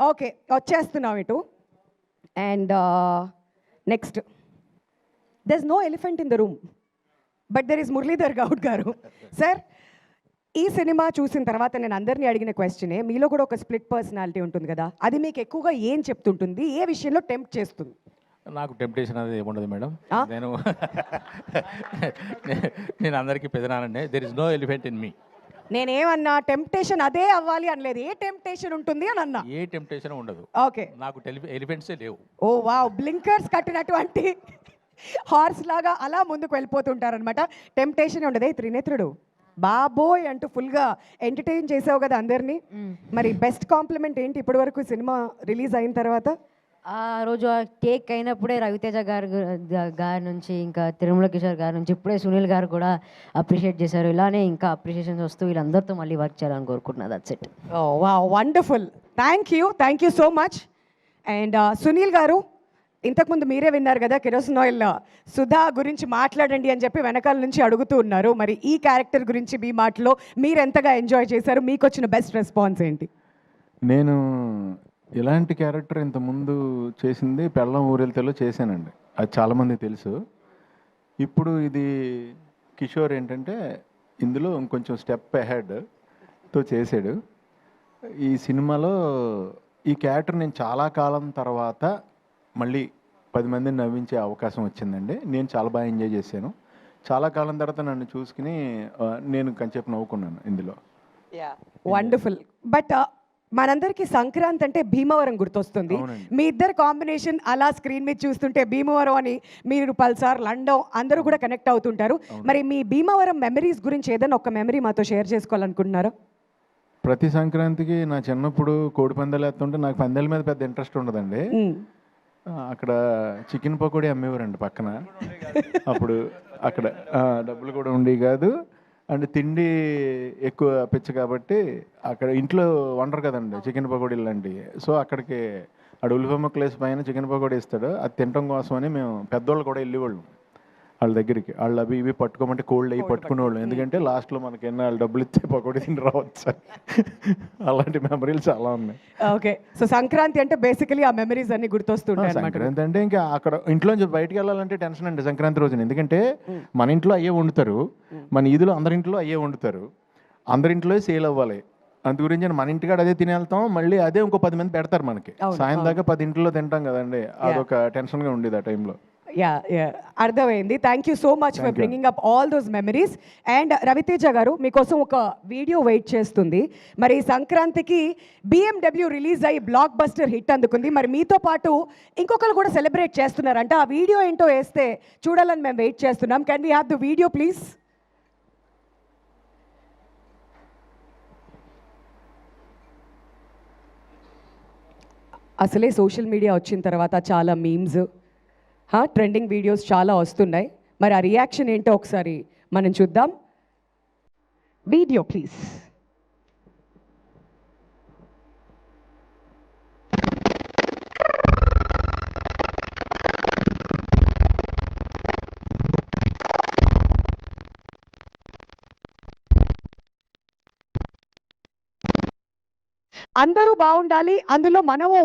Okay, వచ్చేస్తున్నాం ఇటు. And next, there is no elephant in the room, but there is Muralidhar Goud garu. Sir, ఈ cinema చూసిన తర్వాత నేను అందరినీ అడిగిన క్వశ్చనే, మీలో కూడా ఒక స్ప్లిట్ పర్సనాలిటీ ఉంటుంది కదా, అది మీకు ఎక్కువగా ఏం చెప్తుంటుంది, ఏ విషయంలో టెంప్ట్ చేస్తుంది? నాకు టెంప్టేషన్ అనేది ఏముండదు మేడం. ఆ? నేను నేను అందరికీ పెదనానండి. There is no elephant in me. నేనేమన్నా టెంప్టేషన్ అదే అవ్వాలి అనలేదు, ఏ టెంప్టేషన్ ఉంటుంది అని అన్నా. ఏ టెంప్టేషన్ ఉండదు. ఓకే. నాకు ఎలిఫెంట్సే లేవు. ఓ వావ్, బ్లింకర్స్ కట్టినటువంటి హార్స్ లాగా అలా ముందుకు వెళ్ళిపోతుంటారనమాట. టెంప్టేషన్ ఉండదు. త్రినేత్రుడు బాబోయ్ అంటూ ఫుల్గా ఎంటర్టైన్ చేసావు కదా అందరినీ. మరి బెస్ట్ కాంప్లిమెంట్ ఏంటి ఇప్పటి వరకు సినిమా రిలీజ్ అయిన తర్వాత? ఆ రోజు ఆ టేక్ అయినప్పుడే రవితేజ గారి నుంచి, ఇంకా తిరుమల కిషోర్ గారి నుంచి, ఇప్పుడే సునీల్ గారు కూడా అప్రిషియేట్ చేశారు. ఇలానే ఇంకా అప్రిషియేషన్స్ వస్తూ వీళ్ళందరితో మళ్ళీ వర్క్ చేయాలని కోరుకుంటున్నా. That's it. Oh wow, wonderful. Thank you so much. And Sunil garu, ఇంతకుముందు మీరే విన్నారు కదా, కిరోసిన్ ఆయిల్ సుధా గురించి మాట్లాడండి అని చెప్పి వెనకాల నుంచి అడుగుతూ ఉన్నారు. మరి ఈ క్యారెక్టర్ గురించి మీ మాటలో మీరు ఎంతగా ఎంజాయ్ చేశారు, మీకు వచ్చిన బెస్ట్ రెస్పాన్స్ ఏంటి? నేను ఇలాంటి క్యారెక్టర్ ఇంతకుముందు చేసింది పెళ్ళం ఊరెళ్తేలో చేశానండి, అది చాలామంది తెలుసు. ఇప్పుడు ఇది కిషోర్ ఏంటంటే ఇందులో ఇంకొంచెం స్టెప్ అహెడ్తో చేశాడు. ఈ సినిమాలో ఈ క్యారెక్టర్ నేను చాలా కాలం తర్వాత మళ్ళీ 10 మందిని నవ్వించే అవకాశం వచ్చిందండి. నేను చాలా బాగా ఎంజాయ్ చేశాను. చాలా కాలం తర్వాత నన్ను చూసుకుని నేను కొంచెంసేపు నవ్వుకున్నాను ఇందులో. వండర్ఫుల్. బట్ మనందరికీ సంక్రాంతి అంటే భీమవరం గుర్తొస్తుంది. మీ ఇద్దరు కాంబినేషన్ అలా స్క్రీన్ మీద చూస్తుంటే భీమవరం అని మీరు పల్సార్, లండన్ అందరూ కూడా కనెక్ట్ అవుతుంటారు. మరి మీ భీమవరం మెమరీస్ గురించి ఏదైనా ఒక మెమరీ మాతో షేర్ చేసుకోవాలనుకుంటున్నారా? ప్రతి సంక్రాంతికి నా చిన్నప్పుడు కోడి పందాలు వేస్తుంటే నాకు పందాల మీద పెద్ద ఇంట్రెస్ట్ ఉండదండి. అక్కడ చికెన్ పకోడీ అమ్మేవారండి పక్కన. అప్పుడు అక్కడ డబ్బులు కూడా ఉండేవి కాదు, అండ్ తిండి ఎక్కువ పిచ్చ కాబట్టి అక్కడ ఇంట్లో వండరు కదండి చికెన్ పకోడీలు లాంటివి. సో అక్కడికి అడు ఉల్లిపాయ ముక్కలేసి పైన చికెన్ పకోడీ ఇస్తాడు, అది తినడం కోసం అని మేము పెద్దోళ్ళు కూడా వెళ్ళేవాళ్ళం వాళ్ళ దగ్గరికి. వాళ్ళు అవి ఇవి పట్టుకోమంటే కోల్డ్ అవి పట్టుకునేవాళ్ళం, ఎందుకంటే లాస్ట్లో మనకి ఎన్న వాళ్ళు డబ్బులు ఇస్తే పకోడీ తిని రావచ్చు. అలాంటి మెమరీలు చాలా ఉన్నాయి. ఓకే, సో సంక్రాంతి అంటే బేసికలీ ఆ మెమరీస్ అన్ని గుర్తొస్తుంటాయి. సంక్రాంతి అంటే ఇంకా అక్కడ ఇంట్లోంచి బయటికి వెళ్ళాలంటే టెన్షన్ అండి సంక్రాంతి రోజున, ఎందుకంటే మన ఇంట్లో అయ్యే వండుతారు, మన ఈదులో అందరింట్లో అయ్యే వండుతారు, అందరింట్లో సేల్ అవ్వాలి. అందు గురించి మన ఇంటికాడ అదే తిని వెళ్తాం, మళ్ళీ అదే ఇంకో 10 మంది పెడతారు మనకి. సాయం దాకా 10 ఇంట్లో తింటాం కదండి, అదొక టెన్షన్గా ఉండేది ఆ టైంలో. అర్థమైంది. Thank you so much for bringing up all those memories. And Ravi Teja garu, మీకోసం ఒక వీడియో వెయిట్ చేస్తుంది. మరి సంక్రాంతికి BMW రిలీజ్ అయ్యి బ్లాక్ బస్టర్ హిట్ అందుకుంది. మరి మీతో పాటు ఇంకొకరు కూడా సెలబ్రేట్ చేస్తున్నారంట. ఆ వీడియో ఏంటో వేస్తే చూడాలని మేము వెయిట్ చేస్తున్నాం. Can we have the video please? అసలే సోషల్ మీడియా వచ్చిన తర్వాత చాలా మీమ్స్, ట్రెండింగ్ వీడియోస్ చాలా వస్తున్నాయి. మరి ఆ రియాక్షన్ ఏంటో ఒకసారి మనం చూద్దాం. Video please. అందరూ బాగుండాలి, అందులో మనము